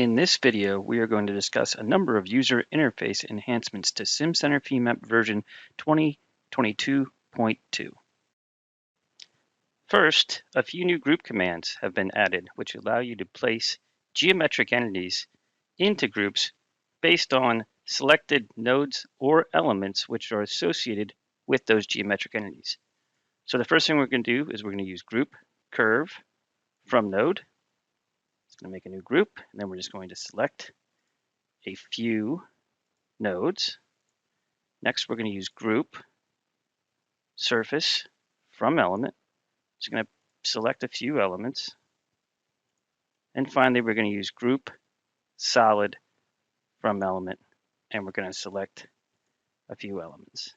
In this video, we are going to discuss a number of user interface enhancements to SimCenter Femap version 2022.2. First, a few new group commands have been added, which allow you to place geometric entities into groups based on selected nodes or elements which are associated with those geometric entities. So the first thing we're going to do is we're going to use group curve from node. Going to make a new group, and then we're just going to select a few nodes. Next, we're going to use group surface from element. Just going to select a few elements. And finally, we're going to use group solid from element, and we're going to select a few elements.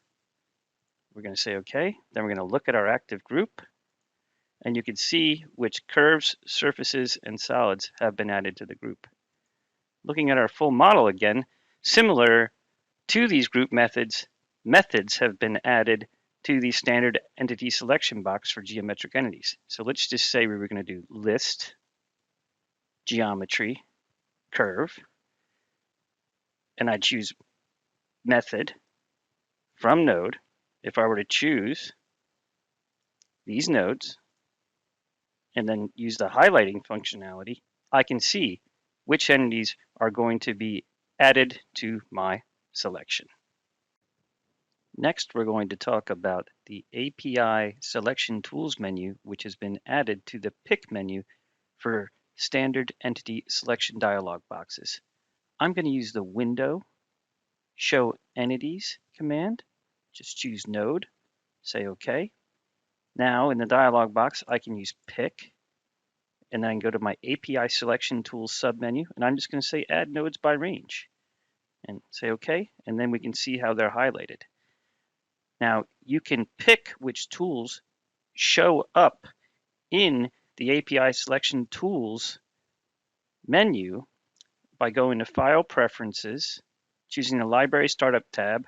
We're going to say OK. Then we're going to look at our active group, and you can see which curves, surfaces, and solids have been added to the group. Looking at our full model again, similar to these group methods, methods have been added to the standard entity selection box for geometric entities. So let's just say we were going to do list, geometry, curve, and I choose method from node. If I were to choose these nodes, and then use the highlighting functionality, I can see which entities are going to be added to my selection. Next, we're going to talk about the API Selection Tools menu, which has been added to the Pick menu for standard entity selection dialog boxes. I'm going to use the Window Show Entities command. Just choose Node, say OK. Now, in the dialog box, I can use Pick, and then I can go to my API Selection Tools submenu, and I'm just going to say Add Nodes by Range, and say OK, and then we can see how they're highlighted. Now, you can pick which tools show up in the API Selection Tools menu by going to File Preferences, choosing the Library Startup tab,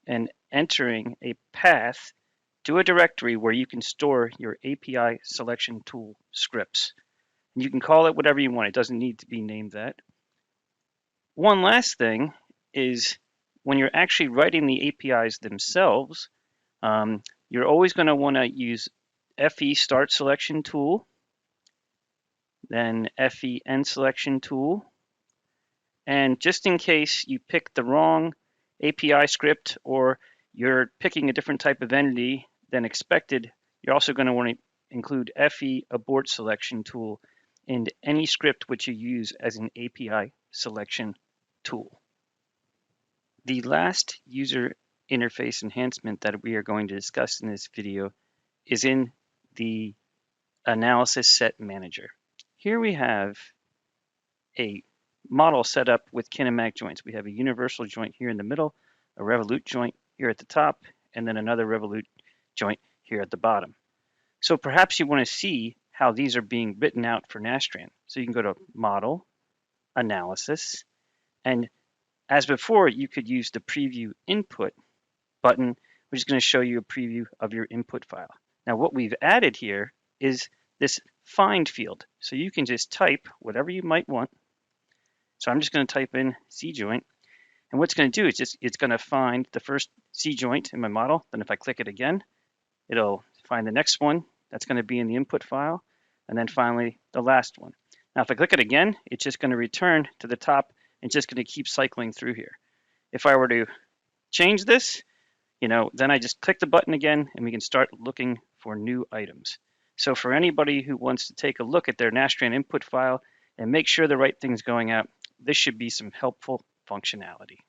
and entering a path to a directory where you can store your API selection tool scripts. And you can call it whatever you want. It doesn't need to be named that. One last thing is when you're actually writing the APIs themselves, you're always going to want to use FE Start Selection Tool, then FE End Selection Tool. And just in case you pick the wrong API script or you're picking a different type of entity than expected, you're also going to want to include FE Abort Selection Tool in any script which you use as an API selection tool. The last user interface enhancement that we are going to discuss in this video is in the Analysis Set Manager. Here we have a model set up with kinematic joints. We have a universal joint here in the middle, a revolute joint here at the top, and then another revolute joint here at the bottom. So perhaps you want to see how these are being written out for Nastran. So you can go to Model, Analysis, and as before, you could use the Preview Input button, which is going to show you a preview of your input file. Now what we've added here is this find field. So you can just type whatever you might want. So I'm just going to type in C joint. And what's going to do is it's going to find the first C joint in my model. Then if I click it again, it'll find the next one that's going to be in the input file, and then finally the last one. Now if I click it again, it's just going to return to the top and just going to keep cycling through here. If I were to change this, then I just click the button again and we can start looking for new items. So for anybody who wants to take a look at their Nastran input file and make sure the right thing's going out, this should be some helpful functionality.